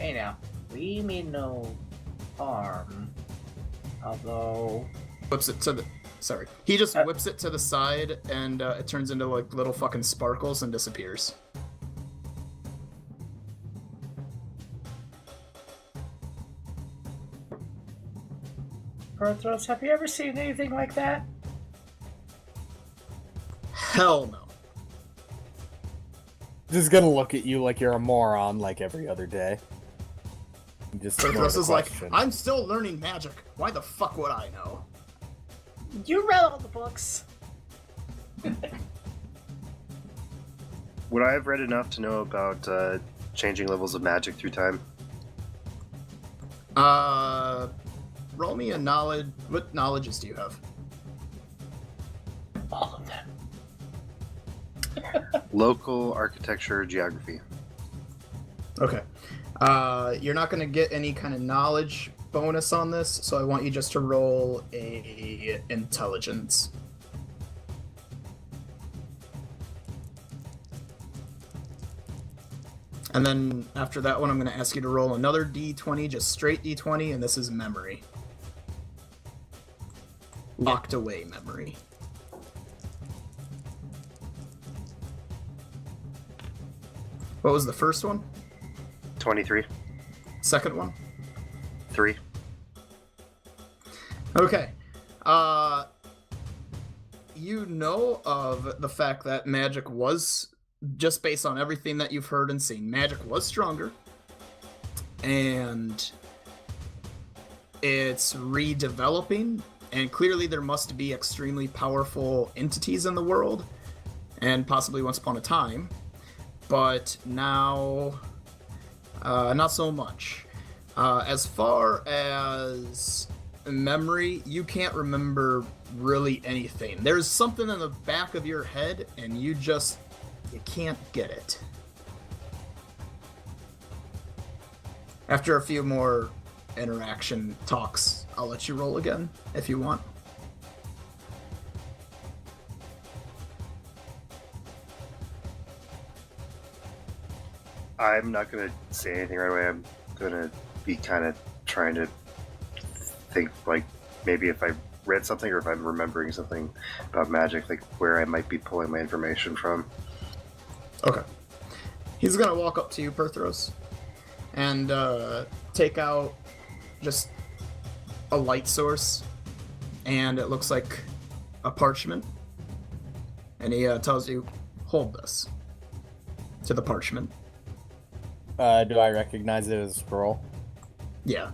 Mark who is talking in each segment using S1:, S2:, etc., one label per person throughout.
S1: Hey now, we mean no harm. Although...
S2: Whips it to the... Sorry. He just whips it to the side, and it turns into, like, little fucking sparkles and disappears.
S1: Perthros, have you ever seen anything like that?
S2: Hell no.
S3: Just gonna look at you like you're a moron like every other day. Just
S2: Perthros is like, I'm still learning magic. Why the fuck would I know?
S1: You read all the books.
S4: Would I have read enough to know about changing levels of magic through time?
S2: Roll me a knowledge... What knowledges do you have?
S1: All of them.
S4: Local architecture, geography.
S2: Okay. You're not going to get any kind of knowledge bonus on this, so I want you just to roll a intelligence. And then after that one, I'm going to ask you to roll another d20, just straight d20, and this is memory. Locked away memory. What was the first one?
S4: 23.
S2: Second one?
S4: 3.
S2: Okay. You know of the fact that magic was, just based on everything that you've heard and seen, magic was stronger. And it's redeveloping, and clearly there must be extremely powerful entities in the world, and possibly once upon a time. But now, not so much. As far as memory, you can't remember really anything. There's something in the back of your head, and you can't get it. After a few more interaction talks, I'll let you roll again, if you want.
S4: I'm not going to say anything right away. I'm going to be kind of trying to think, like, maybe if I read something or if I'm remembering something about magic, like where I might be pulling my information from.
S2: Okay. He's going to walk up to you, Perthros, and take out just a light source, and it looks like a parchment. And he tells you, hold this to the parchment.
S3: Do I recognize it as a scroll?
S2: Yeah.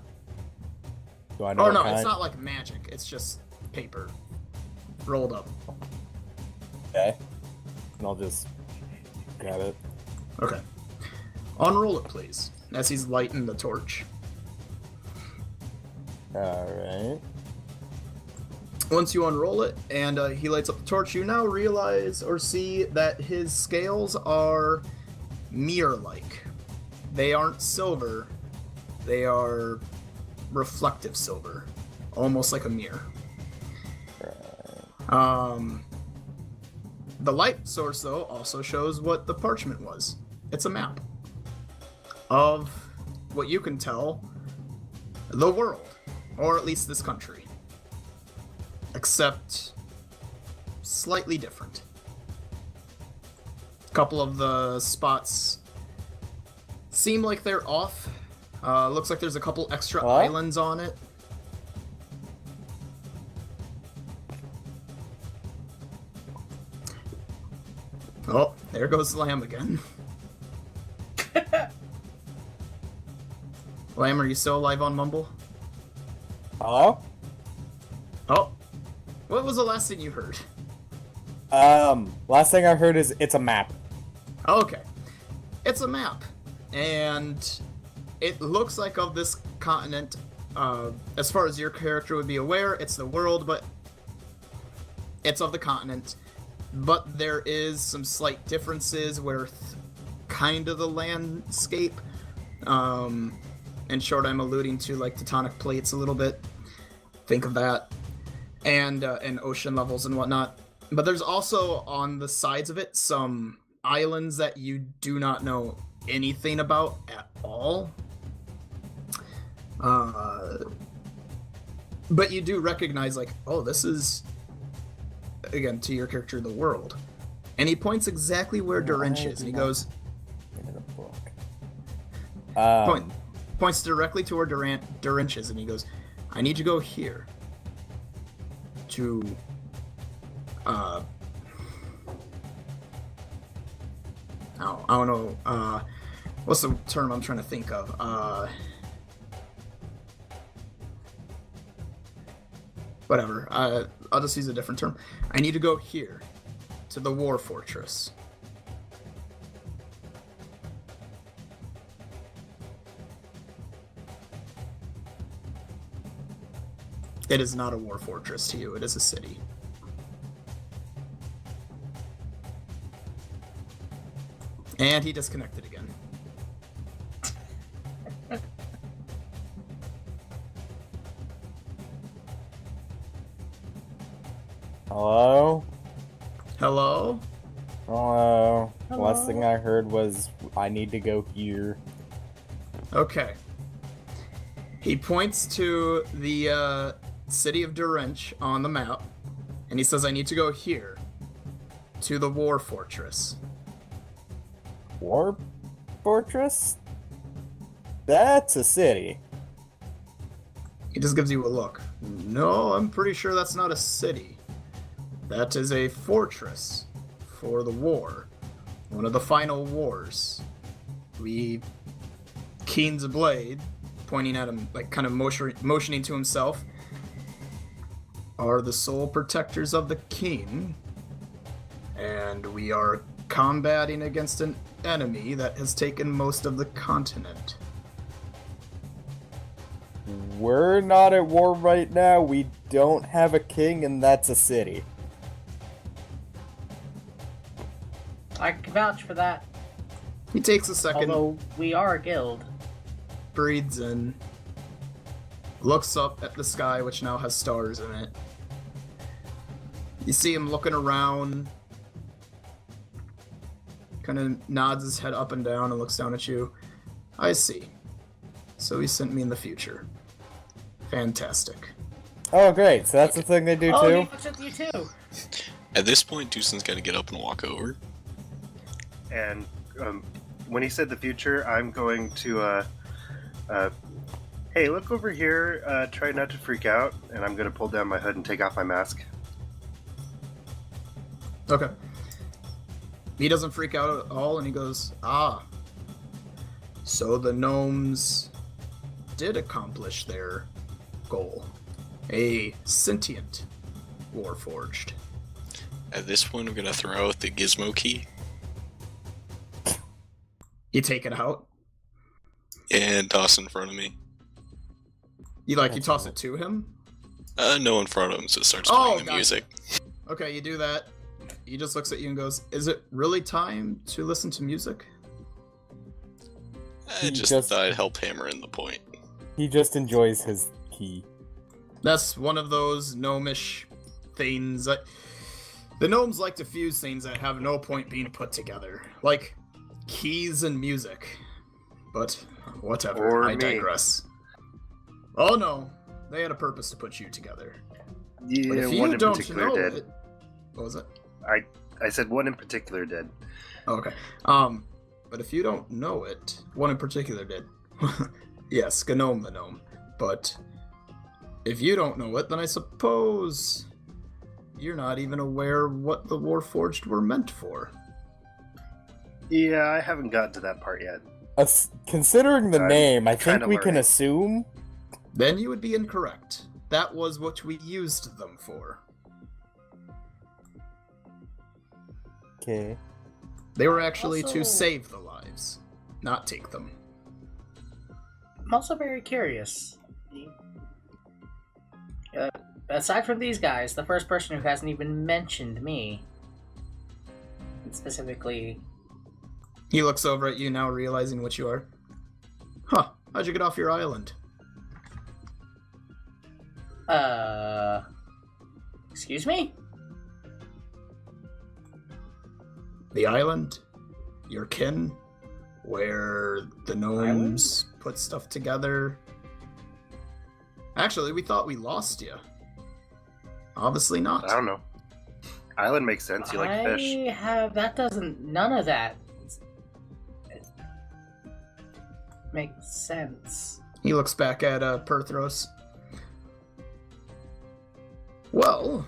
S3: Do I know?
S2: Oh no,
S3: kind?
S2: it's not like magic. It's just paper rolled up.
S3: Okay. And I'll just grab it.
S2: Okay. Unroll it, please, as he's lighting the torch.
S3: Alright.
S2: Once you unroll it and he lights up the torch, you now realize or see that his scales are mirror-like. They aren't silver, they are reflective silver, almost like a mirror. The light source, though, also shows what the parchment was. It's a map of what you can tell the world, or at least this country, except slightly different. A couple of the spots seem like they're off. Looks like there's a couple extra islands on it. Oh, there goes Lamb again. Lamb, are you still alive on Mumble?
S3: Hello?
S2: Oh. What was the last thing you heard?
S3: Last thing I heard is it's a map.
S2: Okay. It's a map. And it looks like of this continent, as far as your character would be aware, it's the world, but it's of the continent. But there is some slight differences where kind of the landscape, in short, I'm alluding to like tectonic plates a little bit. Think of that. And ocean levels and whatnot. But there's also on the sides of it some islands that you do not know anything about at all. But you do recognize, like, oh, this is, again, to your character, the world. And he points exactly where Durinch is, and he goes...
S3: Into the book.
S2: Points directly to where Durinch is, and he goes, I need to go here. To... I don't know, what's the term I'm trying to think of? Whatever, I'll just use a different term. I need to go here, to the War Fortress. It is not a war fortress to you, it is a city. And he disconnected again.
S3: Hello?
S2: Hello?
S3: Hello?
S1: Hello?
S3: Last thing I heard was, I need to go here.
S2: Okay. He points to the city of Durinch on the map, and he says, I need to go here, to the War Fortress.
S3: War Fortress? That's a city.
S2: He just gives you a look. No, I'm pretty sure that's not a city. That is a fortress for the war. One of the final wars. Keen's a blade, pointing at him, like kind of motioning to himself, are the sole protectors of the king, and we are combating against an enemy that has taken most of the continent.
S3: We're not at war right now. We don't have a king, and that's a city.
S1: I can vouch for that.
S2: He takes a second,
S1: Although we are a guild.
S2: breathes in, looks up at the sky, which now has stars in it. You see him looking around, kind of nods his head up and down and looks down at you. I see. So he sent me in the future. Fantastic.
S3: Oh, great. So that's the thing they do
S1: Oh,
S3: too?
S1: he fucks with you too.
S5: At this point, Dustin's got to get up and walk over.
S4: And when he said the future, I'm going to, hey, look over here, try not to freak out, and I'm going to pull down my hood and take off my mask.
S2: Okay. He doesn't freak out at all, and he goes, so the gnomes did accomplish their goal. A sentient warforged.
S5: At this point, I'm going to throw out the gizmo key
S2: You take it out.
S5: and toss it in front of me.
S2: You toss it to him.
S5: No in front of him, so it starts
S2: Oh,
S5: playing the
S2: gotcha.
S5: music.
S2: Okay, you do that. He just looks at you and goes, "Is it really time to listen to music?"
S5: I just thought I'd help hammer in the point.
S3: He just enjoys his key.
S2: That's one of those gnomish things that the gnomes like to fuse things that have no point being put together, like keys and music. But whatever,
S4: Or
S2: I
S4: me.
S2: digress. Oh no, they had a purpose to put you together. But
S4: Yeah,
S2: if
S4: one
S2: you
S4: in
S2: don't
S4: particular
S2: know
S4: did.
S2: it, what was it?
S4: I said one in particular did.
S2: Oh, okay. But if you don't know it, one in particular did. Yes, Gnome the gnome. But if you don't know it, then I suppose you're not even aware what the Warforged were meant for.
S4: Yeah, I haven't gotten to that part yet.
S3: Considering the
S4: I'm
S3: name, I think
S4: kinda
S3: we can
S4: learning.
S3: assume.
S2: Then you would be incorrect. That was what we used them for.
S3: Okay.
S2: They were actually
S1: Also-
S2: to save the lives, not take them.
S1: I'm also very curious. Aside from these guys, the first person who hasn't even mentioned me, and specifically,
S2: He looks over at you now, realizing what you are. Huh, how'd you get off your island?
S1: excuse me?
S2: The island? Your kin? Where the gnomes put stuff together? Actually, we thought we lost you. Obviously not.
S4: I don't know. Island makes sense. You like fish.
S1: None of that makes sense.
S2: He looks back at Perthros. Well,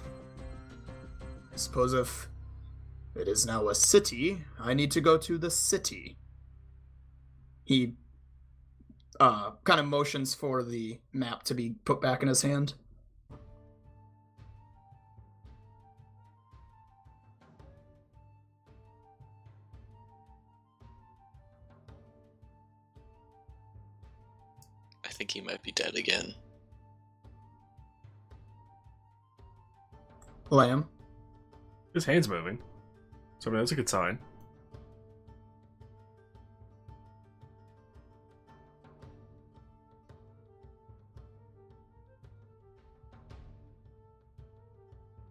S2: I suppose if it is now a city, I need to go to the city. He kind of motions for the map to be put back in his hand.
S5: I think he might be dead again.
S2: Lamb.
S6: His hand's moving. So I mean, that's a good sign.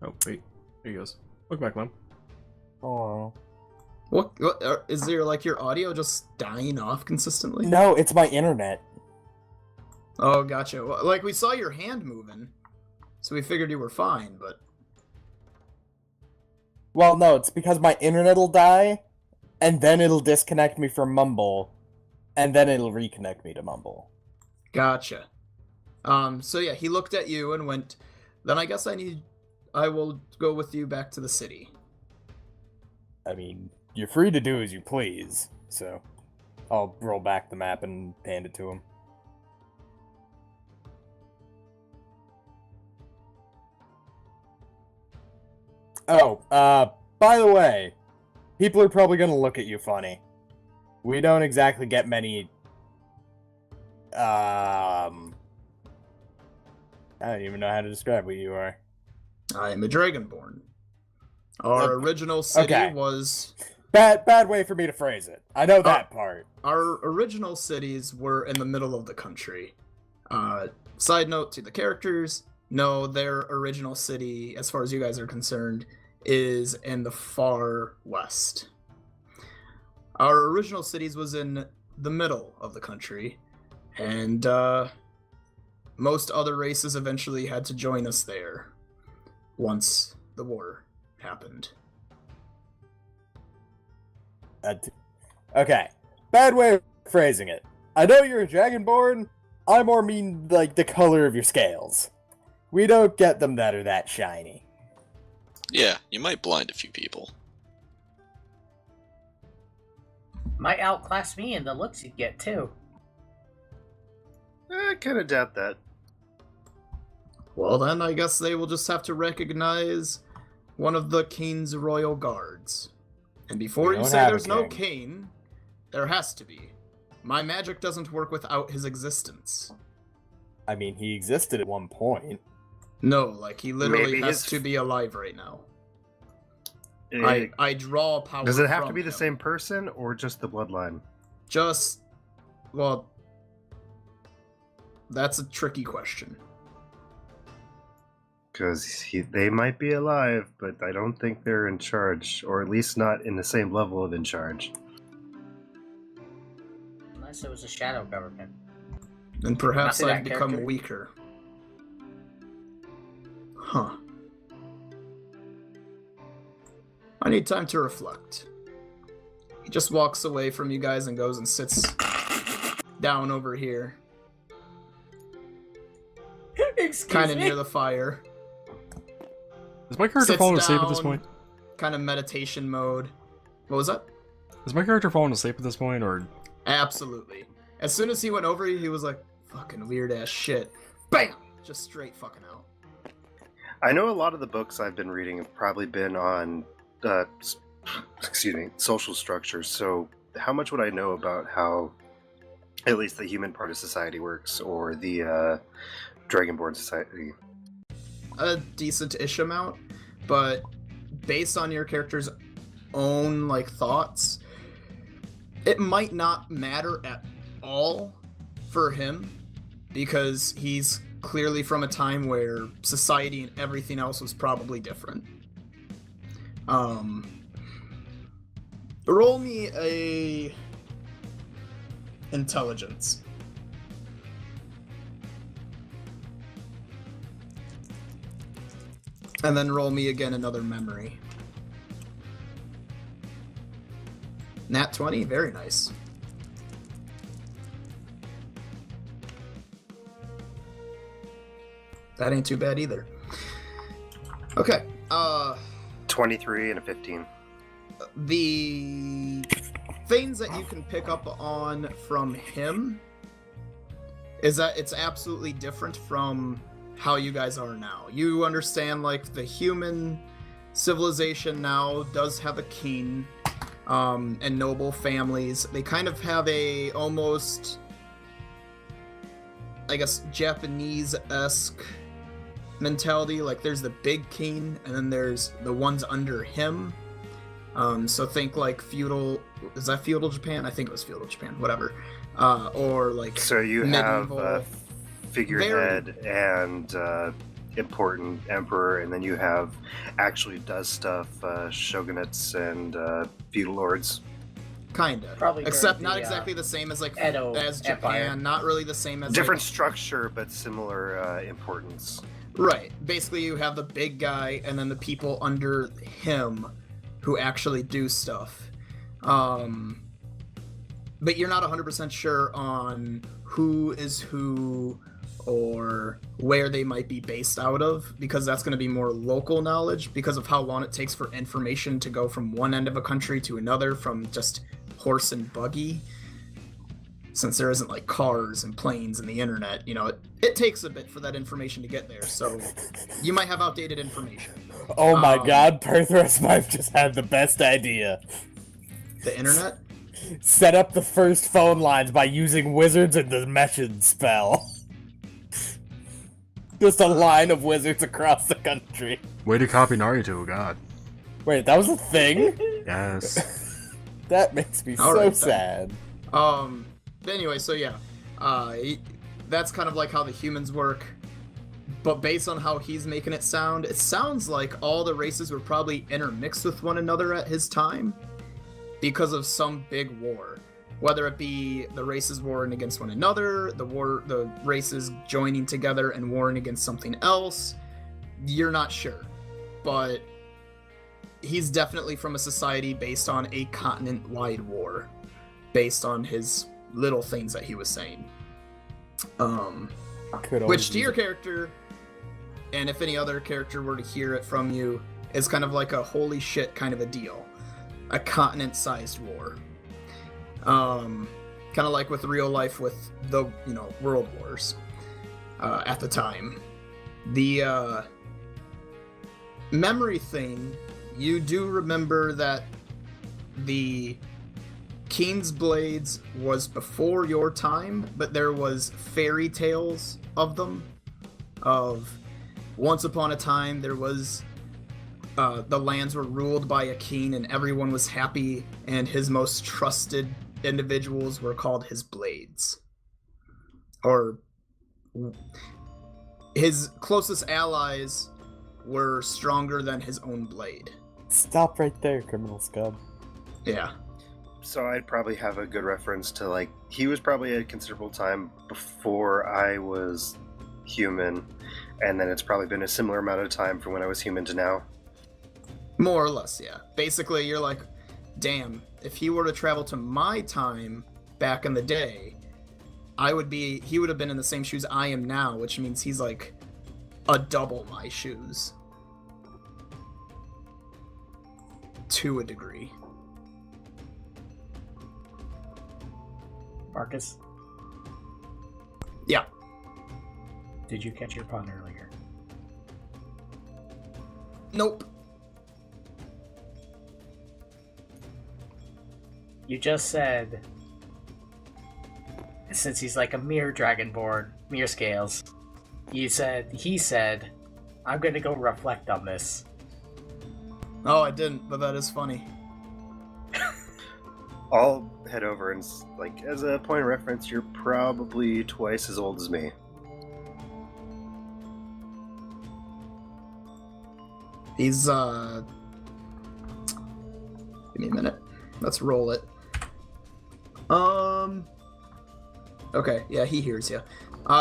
S6: Oh, wait. There he goes. Look back, Lamb.
S3: Oh.
S2: What is there, like, your audio just dying off consistently?
S3: No, it's my internet.
S2: Oh, gotcha. Well, like, we saw your hand moving, so we figured you were fine, but...
S3: Well, no, it's because my internet'll die, and then it'll disconnect me from Mumble, and then it'll reconnect me to Mumble.
S2: Gotcha. So yeah, he looked at you and went, then I guess I will go with you back to the city.
S3: I mean, you're free to do as you please, so I'll roll back the map and hand it to him. Oh, by the way, people are probably gonna look at you funny. We don't exactly get many, I don't even know how to describe what you are.
S2: I am a Dragonborn. Our original city was...
S3: Bad way for me to phrase it. I know that part.
S2: Our original cities were in the middle of the country. Side note to the characters, no, their original city, as far as you guys are concerned, is in the far west. Our original cities was in the middle of the country, and most other races eventually had to join us there once the war happened.
S3: Okay, bad way of phrasing it. I know you're a Dragonborn, I more mean, like, the color of your scales. We don't get them that are that shiny.
S5: Yeah, you might blind a few people.
S1: Might outclass me in the looks you'd get, too.
S4: I kind of doubt that.
S2: Well, then I guess they will just have to recognize one of the King's royal guards. And before you say there's no king, there has to be. My magic doesn't work without his existence.
S3: I mean, he existed at one point.
S2: No, like, he literally
S4: Maybe
S2: has
S4: his-
S2: to be alive right now.
S4: Eh,
S2: I draw power.
S4: Does it have to
S2: from
S4: be the
S2: him.
S4: same person or just the bloodline?
S2: Just, well, that's a tricky question.
S4: Because they might be alive, but I don't think they're in charge, or at least not in the same level of in charge.
S1: Unless it was a shadow government.
S2: And perhaps
S1: Not that
S2: I've become
S1: character.
S2: weaker. Huh. I need time to reflect. He just walks away from you guys and goes and sits down over here,
S1: Excuse
S2: kind of
S1: me?
S2: near the fire.
S6: Is my character
S2: Sits
S6: falling asleep at this
S2: down,
S6: point?
S2: Kind of meditation mode. What was that?
S6: Is my character falling asleep at this point, or...
S2: Absolutely. As soon as he went over you, he was like, fucking weird ass shit. Bam! Just straight fucking out.
S4: I know a lot of the books I've been reading have probably been on, social structures, so how much would I know about how at least the human part of society works, or the Dragonborn society?
S2: A decent-ish amount, but based on your character's own, like, thoughts, it might not matter at all for him, because he's clearly from a time where society and everything else was probably different. Roll me a intelligence. And then roll me again another memory. Nat 20, very nice. That ain't too bad either. Okay,
S4: 23 and a 15.
S2: The things that you can pick up on from him is that it's absolutely different from how you guys are now. You understand, like, the human civilization now does have a king, and noble families. They kind of have a almost, I guess, Japanese-esque mentality. Like, there's the big king, and then there's the ones under him. So think like feudal, is that feudal Japan? I think it was feudal Japan, whatever. Or like
S4: So you
S2: medieval,
S4: have a figurehead and important emperor, and then you have actually does stuff, shogunates and feudal lords.
S2: kinda.
S1: Probably
S2: Except
S1: during
S2: not
S1: the,
S2: exactly the same as like
S1: Edo
S2: as Japan,
S1: Empire.
S2: not really the same as
S4: Different
S2: like,
S4: structure, but similar importance.
S2: right. Basically you have the big guy and then the people under him who actually do stuff. But you're not 100% sure on who is who or where they might be based out of, because that's going to be more local knowledge because of how long it takes for information to go from one end of a country to another from just horse and buggy. Since there isn't like cars and planes and the internet, you know, it takes a bit for that information to get there, so you might have outdated information.
S3: Oh my god, Perthros might have just had the best idea.
S2: The internet?
S3: Set up the first phone lines by using wizards and the message spell. Just a line of wizards across the country.
S6: Way to copy Naruto, god.
S3: Wait, that was a thing?
S6: Yes.
S3: That makes me
S2: All
S3: so
S2: right, then.
S3: sad.
S2: But anyway, so yeah, that's kind of like how the humans work. But based on how he's making it sounds like all the races were probably intermixed with one another at his time because of some big war. Whether it be the races warring against one another, the races joining together and warring against something else, you're not sure. But he's definitely from a society based on a continent-wide war, based on his little things that he was saying. Which to your character, and if any other character were to hear it from you, is kind of like a holy shit kind of a deal. A continent-sized war. Kind of like with real life with the, world wars at the time. The memory thing, you do remember that the King's Blades was before your time, but there was fairy tales of them. Of once upon a time, there was the lands were ruled by a king, and everyone was happy, and his most trusted individuals were called his blades, or his closest allies were stronger than his own blade.
S3: Stop right there, criminal scum.
S2: Yeah.
S4: So I'd probably have a good reference to, like, he was probably a considerable time before I was human, and then it's probably been a similar amount of time from when I was human to now.
S2: More or less, yeah. Basically, you're like, damn, if he were to travel to my time back in the day, he would have been in the same shoes I am now, which means he's like a double my shoes. To a degree.
S1: Marcus,
S2: Yeah.
S1: did you catch your pun earlier?
S2: Nope.
S1: You just said, since he's like a mere dragonborn, mere scales, he said, I'm gonna go reflect on this.
S2: Oh, I didn't, but that is funny.
S4: I'll head over and, like, as a point of reference, you're probably twice as old as me.
S2: He's, give me a minute. Let's roll it. Okay, yeah, he hears you.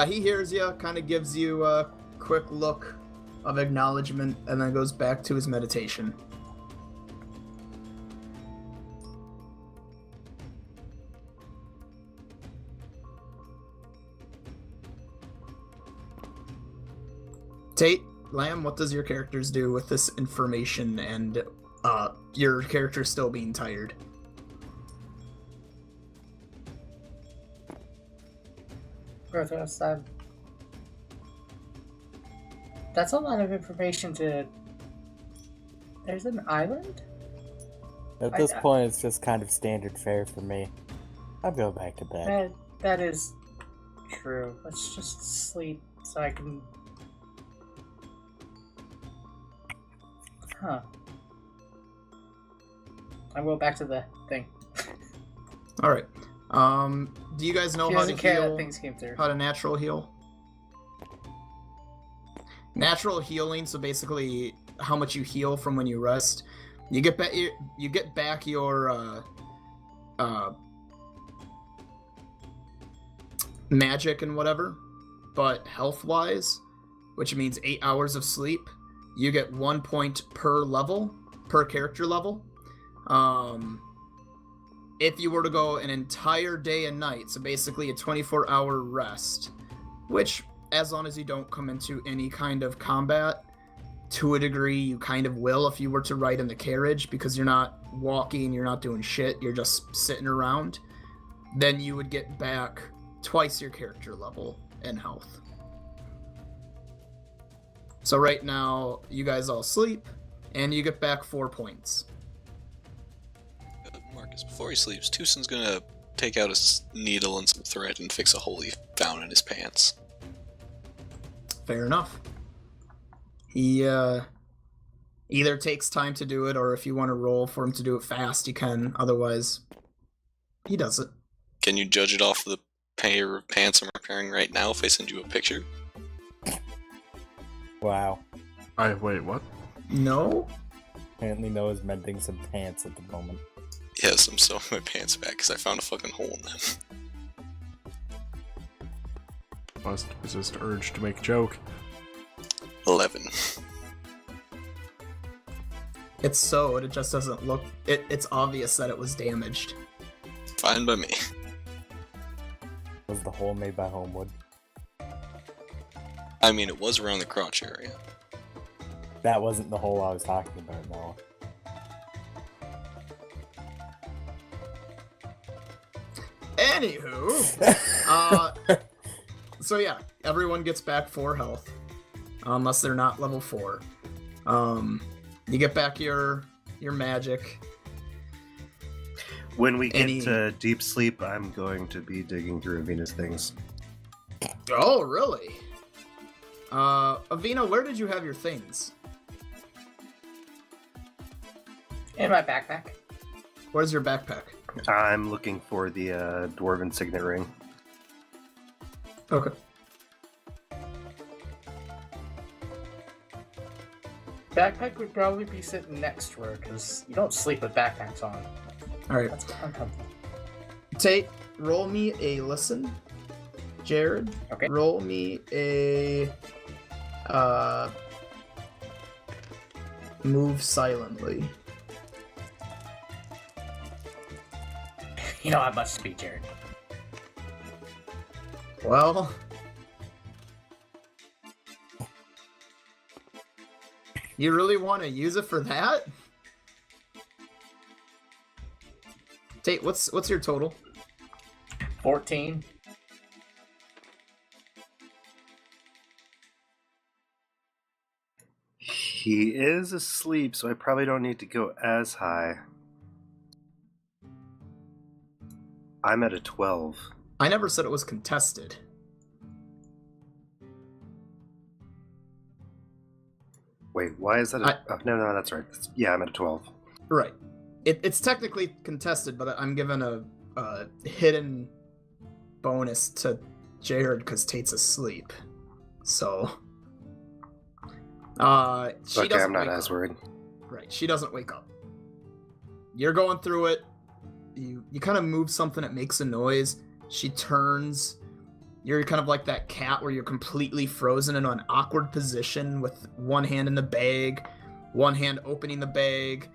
S2: He hears you, kind of gives you a quick look of acknowledgement and then goes back to his meditation. Tate, Lamb, what does your characters do with this information and your character still being tired?
S1: Brothos, that's a lot of information to... There's an island?
S3: At this point, it's just kind of standard fare for me. I'll go back to bed.
S1: That is true. Let's just sleep so I can... Huh. I will back to the thing.
S2: Alright. Do you guys know
S1: She
S2: how to
S1: doesn't care
S2: heal?
S1: that things came through.
S2: How to natural heal? Natural healing, so basically how much you heal from when you rest. You get back your magic and whatever, but health-wise, which means 8 hours of sleep, you get 1 point per level, per character level. If you were to go an entire day and night, so basically a 24-hour rest, which, as long as you don't come into any kind of combat, to a degree you kind of will if you were to ride in the carriage, because you're not walking, you're not doing shit, you're just sitting around, then you would get back twice your character level in health. So right now, you guys all sleep, and you get back 4 points.
S5: Marcus, before he sleeps, Tucson's gonna take out his needle and some thread and fix a hole he found in his pants.
S2: Fair enough. He either takes time to do it, or if you want to roll for him to do it fast, you can. Otherwise, he does it.
S5: Can you judge it off the pair of pants I'm repairing right now if I send you a picture?
S3: Wow.
S6: Wait, what?
S2: No?
S3: Apparently Noah's mending some pants at the moment.
S5: Yes, I'm sewing my pants back because I found a fucking hole in them.
S6: Must resist urge to make joke.
S5: 11.
S2: It's sewed, it just doesn't look... It's obvious that it was damaged.
S5: Fine by me.
S3: Was the hole made by Homewood?
S5: I mean, it was around the crotch area.
S3: That wasn't the hole I was talking about, Noah.
S2: Anywho, so yeah, everyone gets back 4 health, unless they're not level 4. You get back your magic.
S4: When we get to deep sleep, I'm going to be digging through Avina's things.
S2: Oh, really? Avina, where did you have your things?
S1: In my backpack.
S2: Where's your backpack?
S4: I'm looking for the Dwarven Signet Ring.
S2: Okay.
S1: Backpack would probably be sitting next to her, because you don't sleep with backpacks on.
S2: Alright.
S1: That's uncomfortable.
S2: Tate, roll me a listen. Jared,
S1: Okay.
S2: roll me a move silently.
S1: You know I must be Jared.
S2: Well, you really want to use it for that? Tate, what's your total?
S1: 14.
S4: He is asleep, so I probably don't need to go as high. I'm at a 12.
S2: I never said it was contested.
S4: Wait, why is that no, that's right. Yeah, I'm at a 12.
S2: Right. It's technically contested, but I'm given a hidden bonus to Jared because Tate's asleep. So, she
S4: Okay,
S2: doesn't
S4: I'm not
S2: wake
S4: as
S2: up.
S4: worried.
S2: Right, she doesn't wake up. You're going through it. You kind of move something that makes a noise. She turns. You're kind of like that cat where you're completely frozen in an awkward position with one hand in the bag, one hand opening the bag.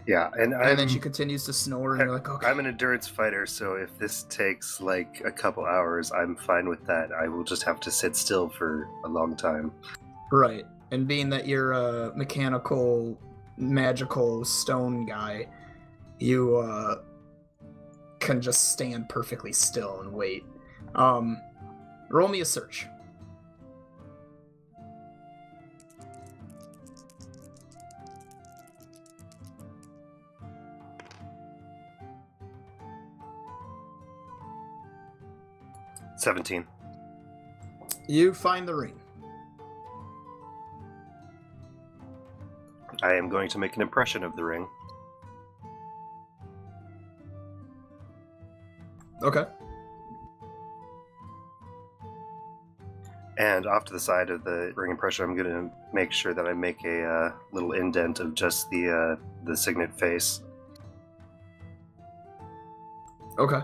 S4: Yeah, and
S2: then she continues to snore, and you're like, okay.
S4: I'm an endurance fighter, so if this takes like a couple hours, I'm fine with that. I will just have to sit still for a long time.
S2: Right. And being that you're a mechanical, magical stone guy, you can just stand perfectly still and wait. Roll me a search.
S4: $17.
S2: You find the ring.
S4: I am going to make an impression of the ring.
S2: Okay.
S4: And off to the side of the ring impression, I'm going to make sure that I make a little indent of just the signet face.
S2: Okay.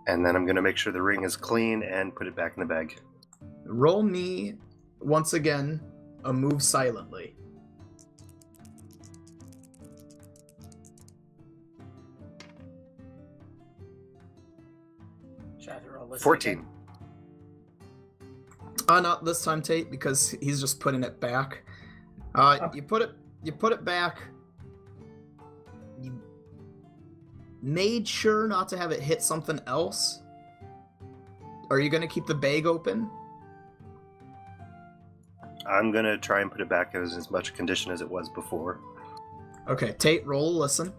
S4: And then I'm going to make sure the ring is clean and put it back in the bag.
S2: Roll me, once again, a move silently.
S1: Should I have to roll this
S4: 14.
S1: again?
S2: Not this time, Tate, because he's just putting it back. You put it back. You made sure not to have it hit something else. Are you gonna keep the bag open?
S4: I'm going to try and put it back as much condition as it was before.
S2: Okay, Tate, roll a listen.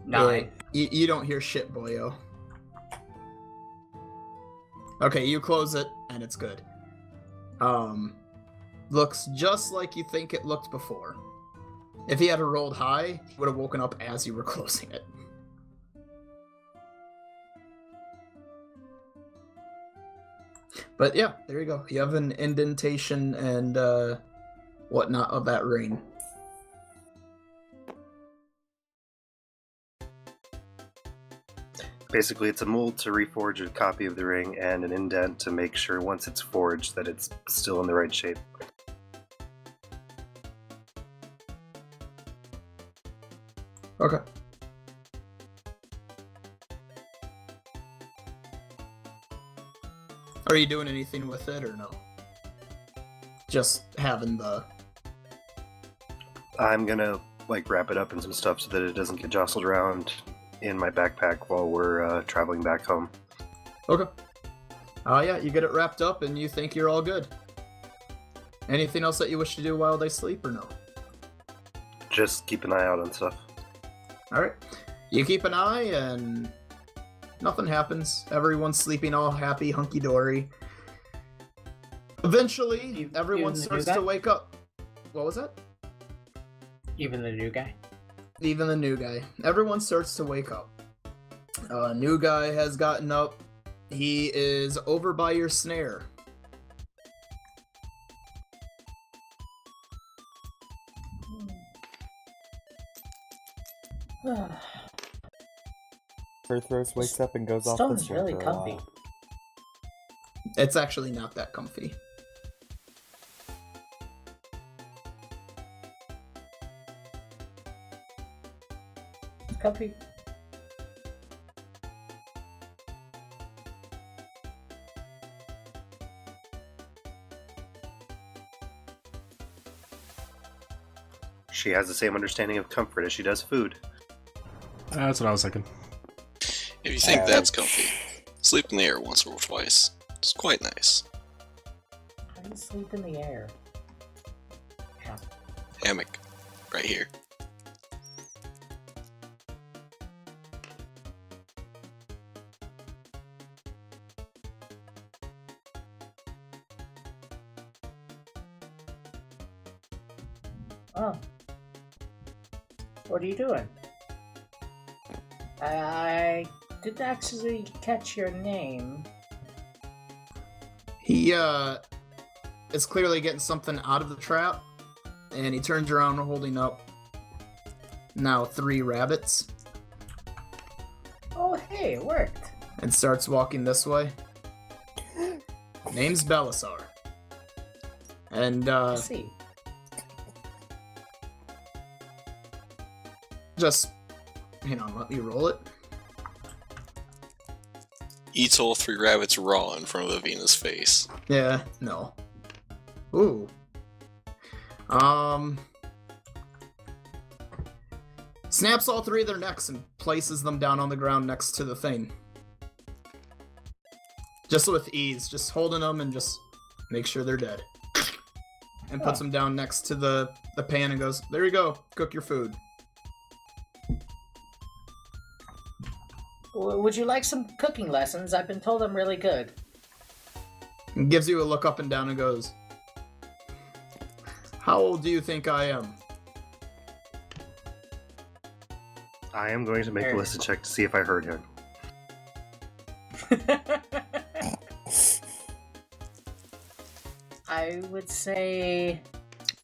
S1: Nine.
S2: You don't hear shit, boyo. Okay, you close it, and it's good. Looks just like you think it looked before. If he had rolled high, he would have woken up as you were closing it. But yeah, there you go. You have an indentation and whatnot of that ring.
S4: Basically, it's a mold to reforge a copy of the ring and an indent to make sure once it's forged that it's still in the right shape.
S2: Okay. Are you doing anything with it or no? Just having the...
S4: I'm gonna wrap it up in some stuff so that it doesn't get jostled around in my backpack while we're traveling back home.
S2: Okay. Yeah, you get it wrapped up and you think you're all good. Anything else that you wish to do while they sleep or no?
S4: Just keep an eye out on stuff.
S2: Alright. You keep an eye and nothing happens. Everyone's sleeping all happy, hunky-dory. Eventually, everyone starts to wake up. What was that?
S1: Even the new guy?
S2: Even the new guy. Everyone starts to wake up. New guy has gotten up. He is over by your snare.
S3: Earthros wakes up and goes off
S1: Stone's
S3: the swing
S1: really
S3: for a
S1: comfy.
S3: while.
S2: It's actually not that comfy.
S1: It's comfy.
S4: She has the same understanding of comfort as she does food.
S6: That's what I was thinking.
S5: If you think that's comfy, sleep in the air once or twice. It's quite nice.
S1: How do you sleep in the air? Yeah.
S5: Hammock, right here.
S1: Oh. What are you doing? I didn't actually catch your name.
S2: He is clearly getting something out of the trap, and he turns around holding up now 3 rabbits
S1: Oh, hey, it worked.
S2: and starts walking this way. Name's Belisar. And
S1: I see.
S2: just hang on, let me roll it.
S5: Eats all 3 rabbits raw in front of Avina's face.
S2: Yeah, no. Ooh. Snaps all 3 of their necks and places them down on the ground next to the thing. Just with ease, just holding them and just make sure they're dead. And puts them down next to the pan and goes, there you go, cook your food.
S1: Would you like some cooking lessons? I've been told I'm really good.
S2: And gives you a look up and down and goes, how old do you think I am?
S4: I am going to make a listen check to see if I heard him.
S1: I would say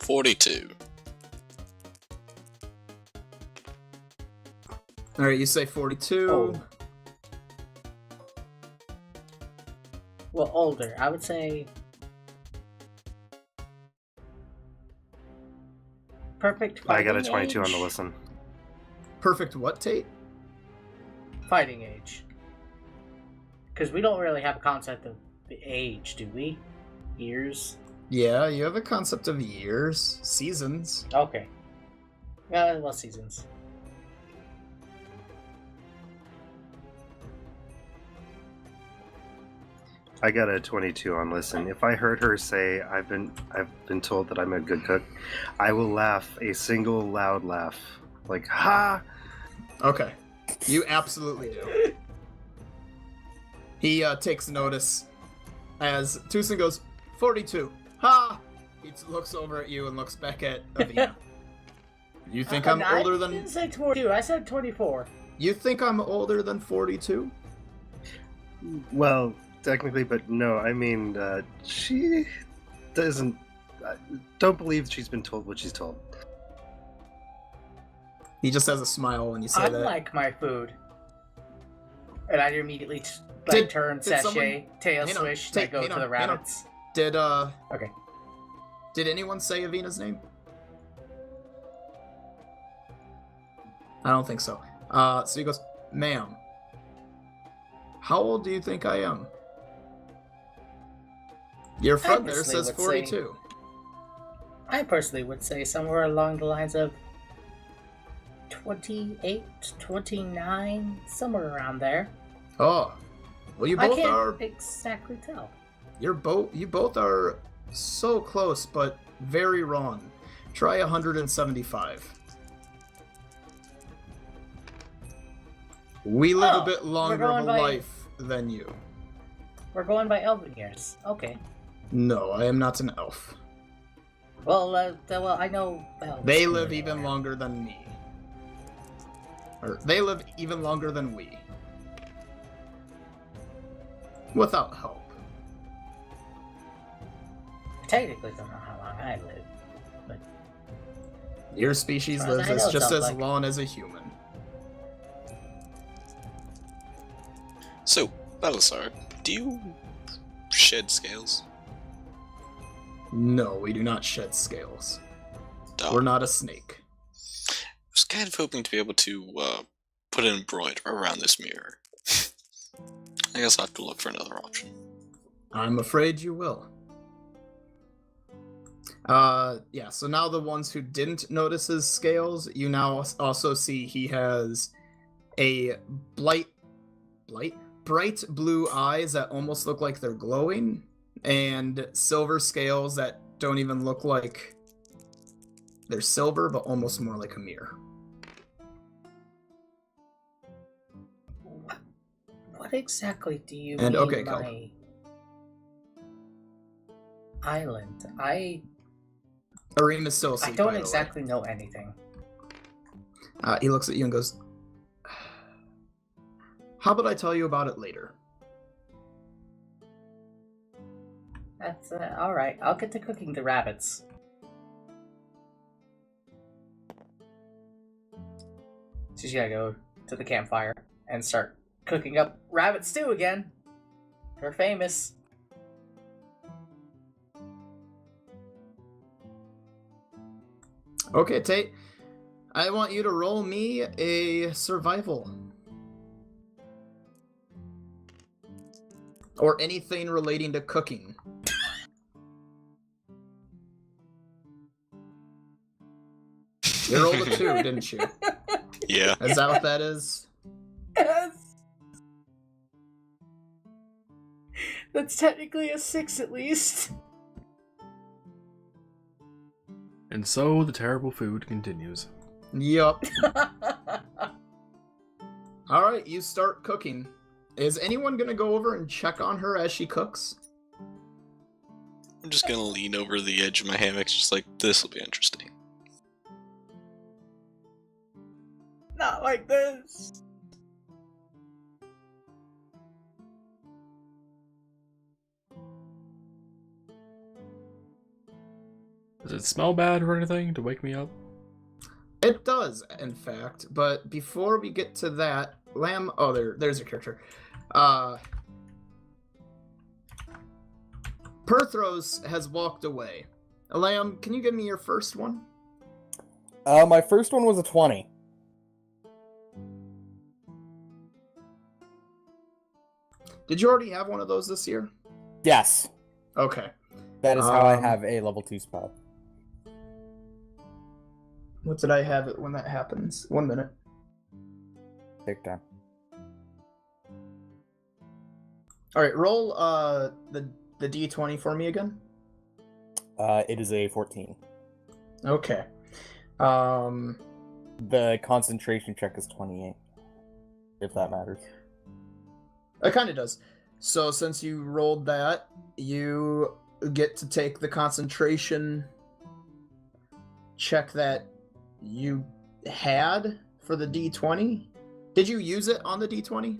S5: 42.
S2: Alright, you say 42.
S1: Oh. Well, older. I would say perfect
S4: I got a
S1: fighting
S4: 22 on
S1: age?
S4: the listen.
S2: Perfect what, Tate?
S1: Fighting age. Because we don't really have a concept of the age, do we? Years?
S2: Yeah, you have a concept of years, seasons.
S1: Okay. Well, seasons.
S4: I got a 22 on listen. If I heard her say I've been told that I'm a good cook, I will laugh a single loud laugh. Like, ha!
S2: Okay. You absolutely do. He takes notice as Tucson goes, 42. Ha! He looks over at you and looks back at Avina. You think I'm older
S1: I
S2: than...
S1: didn't say 22, I said 24.
S2: You think I'm older than 42?
S4: Well, technically, but no. I mean, she doesn't. Don't believe she's been told what she's told.
S2: He just has a smile when you say
S1: I
S2: that.
S1: like my food. And I immediately turn,
S2: did
S1: sachet,
S2: someone-
S1: tail
S2: hang on,
S1: swish,
S2: take-
S1: and go
S2: hang
S1: to
S2: on,
S1: the
S2: hang on.
S1: rabbits.
S2: Did
S1: Okay.
S2: Did anyone say Avina's name? I don't think so. So he goes, ma'am, how old do you think I am? Your friend there
S1: personally
S2: says
S1: would say-
S2: 42.
S1: I personally would say somewhere along the lines of 28, 29, somewhere around there.
S2: Oh, well, you
S1: I
S2: both
S1: can't
S2: are.
S1: exactly tell.
S2: You both are so close, but very wrong. Try 175. We live a
S1: Oh,
S2: bit
S1: we're
S2: longer
S1: going
S2: of a
S1: by-
S2: life than you.
S1: We're going by elven years. Okay.
S2: No, I am not an elf.
S1: Well, I know.
S2: They live even longer than me. Or they live even longer than we. Without help.
S1: I technically don't know how long I live, but
S2: Your species
S1: As far as
S2: lives
S1: I know, it
S2: just
S1: sounds
S2: as
S1: like.
S2: long as a human.
S5: So, Belisar, do you shed scales?
S2: No, we do not shed scales.
S5: Darn.
S2: We're not a snake.
S5: I was kind of hoping to be able to put an embroider around this mirror. I guess I'll have to look for another option.
S2: I'm afraid you will. Yeah, so now the ones who didn't notice his scales, you now also see he has a bright blue eyes that almost look like they're glowing, and silver scales that don't even look like they're silver, but almost more like a mirror.
S1: what exactly do you
S2: And
S1: mean
S2: okay,
S1: by
S2: Kel.
S1: island?
S2: Arima's still asleep,
S1: I
S2: by
S1: don't
S2: the way.
S1: exactly know anything.
S2: He looks at you and goes, how about I tell you about it later?
S1: That's all right. I'll get to cooking the rabbits. She's gotta go to the campfire and start cooking up rabbit stew again. They're famous.
S2: Okay, Tate. I want you to roll me a survival. Or anything relating to cooking. You rolled a 2, didn't you?
S5: Yeah.
S2: Is that what that is?
S1: Yes. That's technically a 6 at least.
S6: And so the terrible food continues.
S2: Yup. Alright, you start cooking. Is anyone gonna go over and check on her as she cooks?
S5: I'm just gonna lean over the edge of my hammock, just like, this will be interesting.
S1: Not like this.
S6: Does it smell bad or anything to wake me up?
S2: It does, in fact, but before we get to that, Lamb... Oh, there's your character. Perthros has walked away. Lamb, can you give me your first one?
S3: My first one was a 20.
S2: Did you already have one of those this year?
S3: Yes.
S2: Okay.
S3: That is how I have a level 2 spell.
S2: What did I have it when that happens? 1 minute.
S3: Take time.
S2: Alright, roll the D20 for me again.
S3: It is a 14.
S2: Okay.
S3: The concentration check is 28. If that matters.
S2: It kind of does. So since you rolled that, you get to take the concentration check that you had for the D20. Did you use it on the D20?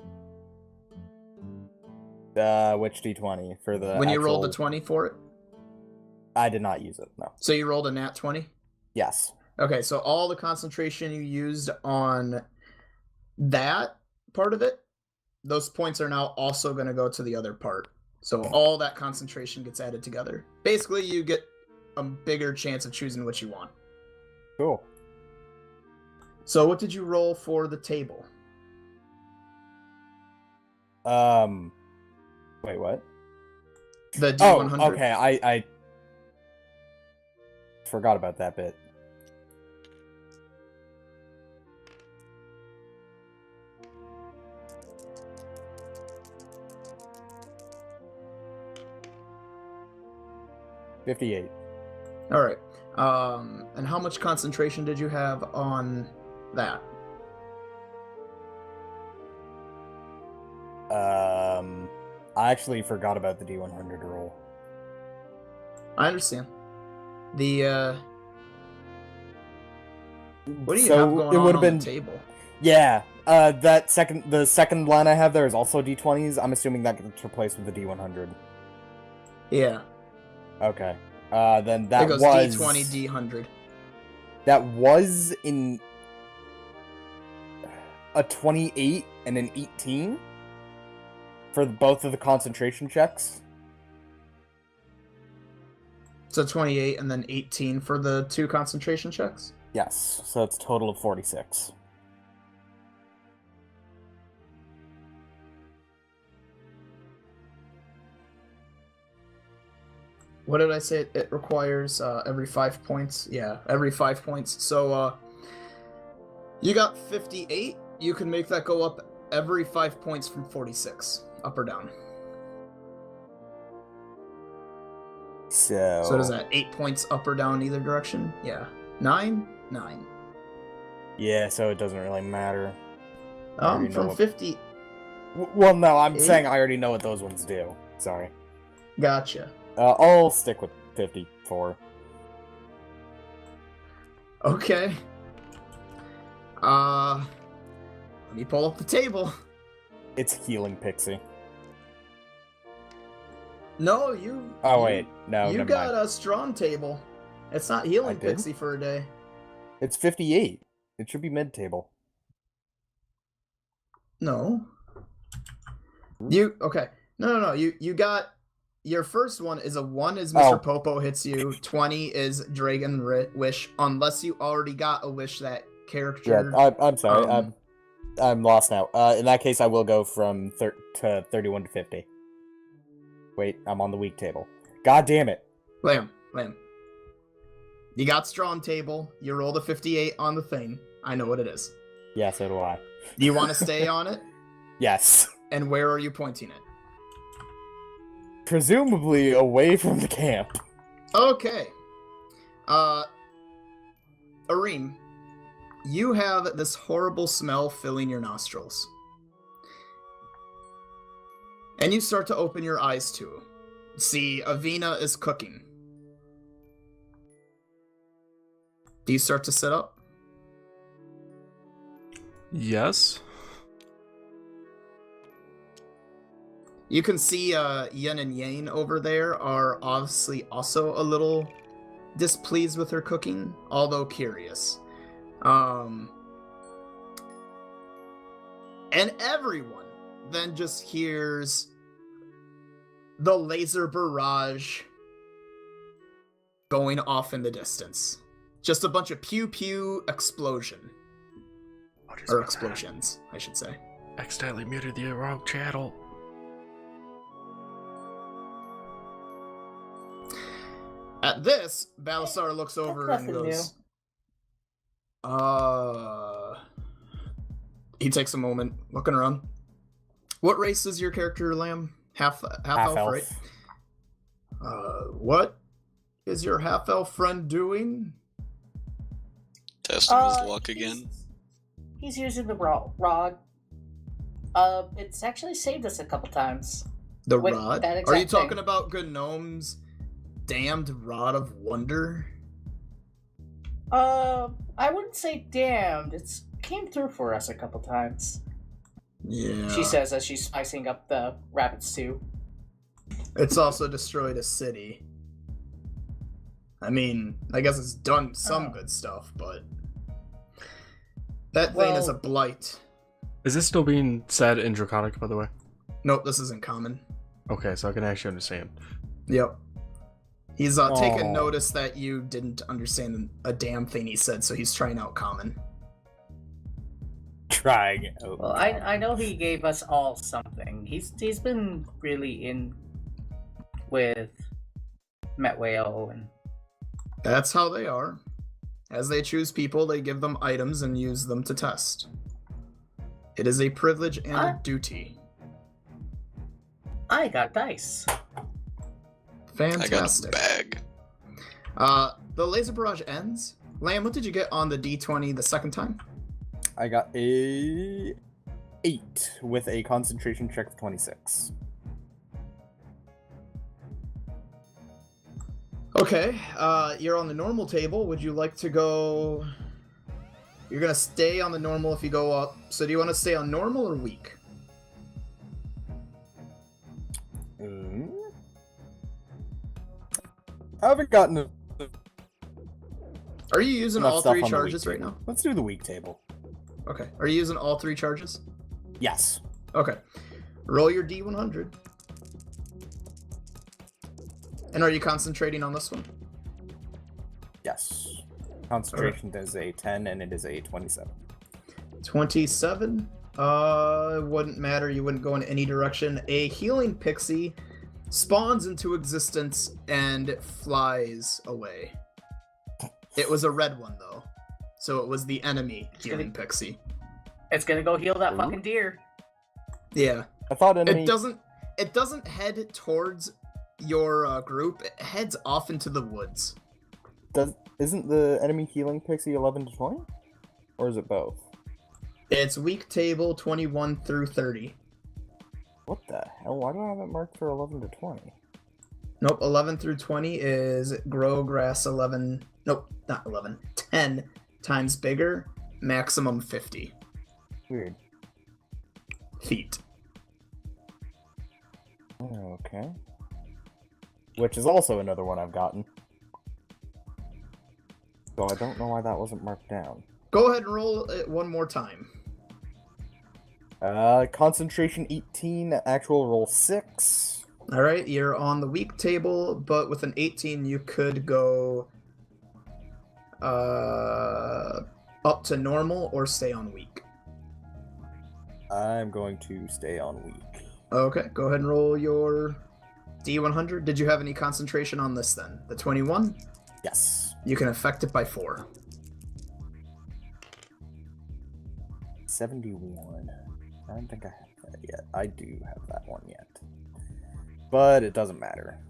S3: Which D20? For the
S2: When you rolled the
S3: actual-
S2: 20 for it?
S3: I did not use it, no.
S2: So you rolled a nat 20?
S3: Yes.
S2: Okay, so all the concentration you used on that part of it, those points are now also going to go to the other part. So all that concentration gets added together. Basically, you get a bigger chance of choosing what you want.
S3: Cool.
S2: So what did you roll for the table?
S3: Wait, what?
S2: The D100.
S3: Oh, okay, I forgot about that bit. $58.
S2: All right. And how much concentration did you have on that?
S3: I actually forgot about the D100 roll.
S2: I understand. The what do you
S3: So
S2: have going
S3: it
S2: on
S3: would've
S2: on
S3: been-
S2: the table?
S3: Yeah, the second line I have there is also D20s. I'm assuming that gets replaced with the D100.
S2: Yeah.
S3: Okay. Then that
S2: It goes
S3: was
S2: D20, D100.
S3: That was in a 28 and an 18 for both of the concentration checks.
S2: So 28 and then 18 for the 2 concentration checks?
S3: Yes, so it's a total of 46.
S2: What did I say? It requires every 5 points. Yeah, every 5 points. So you got 58. You can make that go up every 5 points from 46, up or down.
S3: So
S2: So does that 8 points up or down either direction? Yeah. 9? 9.
S3: Yeah, so it doesn't really matter. I already know
S2: From
S3: what-
S2: 50.
S3: Well, no, I'm
S2: 8?
S3: saying I already know what those ones do. Sorry.
S2: Gotcha.
S3: I'll stick with 54.
S2: Okay. Let me pull up the table.
S3: It's Healing Pixie.
S2: No, you.
S3: Oh
S2: you-
S3: wait, no,
S2: You
S3: never
S2: got
S3: mind.
S2: a strong table. It's not healing
S3: I did?
S2: pixie for a day.
S3: It's 58. It should be mid-table.
S2: No.
S3: Hmm?
S2: You okay? No. You got your first one is a 1 is Mr.
S3: Oh.
S2: Popo hits you. 20 is Dragon Wish, unless you already got a wish that character.
S3: Yeah, I'm sorry.
S2: um,
S3: I'm lost now. In that case, I will go from 31 to 50. Wait, I'm on the weak table. God damn it.
S2: Lamb. You got strong table. You rolled a 58 on the thing. I know what it is.
S3: Yeah, so do I.
S2: Do you want to stay on it?
S3: Yes.
S2: And where are you pointing it?
S3: Presumably away from the camp.
S2: Okay. Arim, you have this horrible smell filling your nostrils. And you start to open your eyes too. See, Avina is cooking. Do you start to sit up?
S6: Yes.
S2: You can see Yen and Yane over there are obviously also a little displeased with her cooking, although curious. And everyone then just hears the laser barrage going off in the distance. Just a bunch of pew-pew explosion. Or explosions, I should say.
S6: Accidentally muted the wrong channel.
S2: At this, Balasar looks over and
S1: nothing
S2: goes, He takes a moment, looking around. What race is your character, Lamb? Half elf, right? What is your half elf friend doing?
S5: Testing his luck again.
S1: He's using the rod. It's actually saved us a couple times.
S2: The
S1: Wait,
S2: rod?
S1: that
S2: Are
S1: exact
S2: you talking
S1: thing.
S2: about Gnome's damned rod of wonder?
S1: I wouldn't say damned. It's came through for us a couple times.
S2: Yeah.
S1: She says as she's spicing up the rabbit stew.
S2: It's also destroyed a city. I mean, I guess it's done some good stuff, but that thing is a
S1: Well-
S2: blight.
S6: Is this still being said in Draconic, by the way?
S2: Nope, this isn't common.
S6: Okay, so I can actually understand.
S2: Yep. He's
S3: Aw.
S2: taken notice that you didn't understand a damn thing he said, so he's trying out common.
S3: Trying it out.
S1: Well, I know he gave us all something. He's been really in with Metweo and
S2: That's how they are. As they choose people, they give them items and use them to test. It is a privilege and a
S1: Huh?
S2: duty.
S1: I got dice.
S5: I got a
S2: Fantastic.
S5: bag.
S2: The laser barrage ends. Lamb, what did you get on the D20 the second time?
S3: I got a 8 with a concentration check of 26.
S2: Okay, you're on the normal table. Would you like to go... You're gonna stay on the normal if you go up. So do you want to stay on normal or weak?
S3: I haven't gotten
S2: Are you using
S3: enough
S2: all
S3: stuff
S2: three
S3: on the weak
S2: charges right
S3: table.
S2: now?
S3: Let's do the weak table.
S2: Okay. Are you using all 3 charges?
S3: Yes.
S2: Okay. Roll your D100. And are you concentrating on this one?
S3: Yes. Concentration is a 10 and it is a 27.
S2: 27. It wouldn't matter. You wouldn't go in any direction. A healing pixie spawns into existence and flies away. It was a red one, though. So it was the enemy healing pixie.
S1: It's gonna go heal that
S3: Ooh.
S1: fucking deer.
S2: Yeah.
S3: I thought enemy...
S2: It doesn't head towards your group. It heads off into the woods.
S3: Isn't the enemy healing pixie 11 to 20? Or is it both?
S2: It's weak table 21 through 30.
S3: What the hell? Why do I have it marked for 11 to 20?
S2: Nope, 11 through 20 is grow grass 11. Nope, not 11. 10 times bigger, maximum 50
S3: Weird.
S2: feet.
S3: Okay. which is also another one I've gotten. So I don't know why that wasn't marked down.
S2: Go ahead and roll it one more time.
S3: Concentration 18, actual roll 6.
S2: Alright, you're on the weak table, but with an 18 you could go up to normal or stay on weak.
S3: I'm going to stay on weak.
S2: Okay, go ahead and roll your D100. Did you have any concentration on this then? The 21?
S3: Yes.
S2: You can affect it by 4.
S3: 71. I don't think I have that yet. I do have that one yet. But it doesn't matter.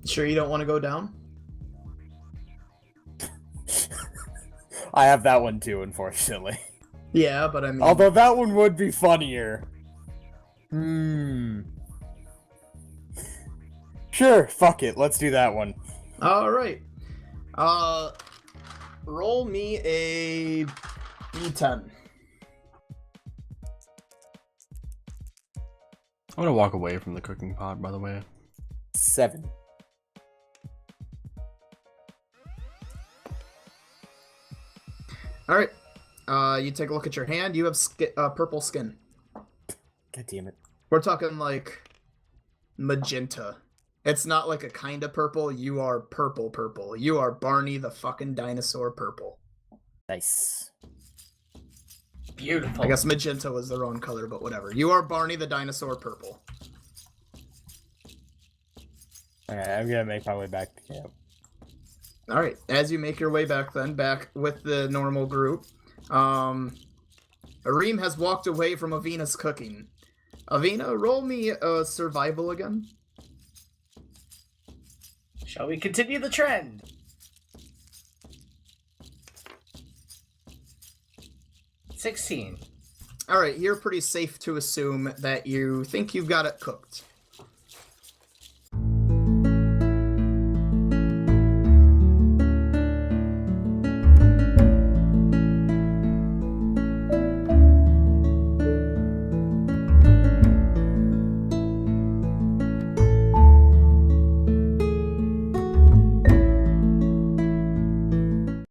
S2: Sure you don't want to go down?
S3: I have that one too, unfortunately.
S2: Yeah, but I mean...
S3: Although that one would be funnier. Sure, fuck it. Let's do that one.
S2: Alright. Roll me a D10.
S6: I'm gonna walk away from the cooking pot, by the way.
S3: 7.
S2: Alright. You take a look at your hand. You have purple skin.
S3: God damn it.
S2: We're talking like magenta. It's not like a kind of purple. You are purple purple. You are Barney the fucking dinosaur purple.
S3: Nice.
S1: Beautiful.
S2: I guess magenta was the wrong color, but whatever. You are Barney the dinosaur purple.
S3: Alright, I'm gonna make my way back to camp.
S2: Alright, as you make your way back then, back with the normal group, Arim has walked away from Avina's cooking. Avina, roll me survival again.
S1: Shall we continue the trend? 16.
S2: Alright, you're pretty safe to assume that you think you've got it cooked.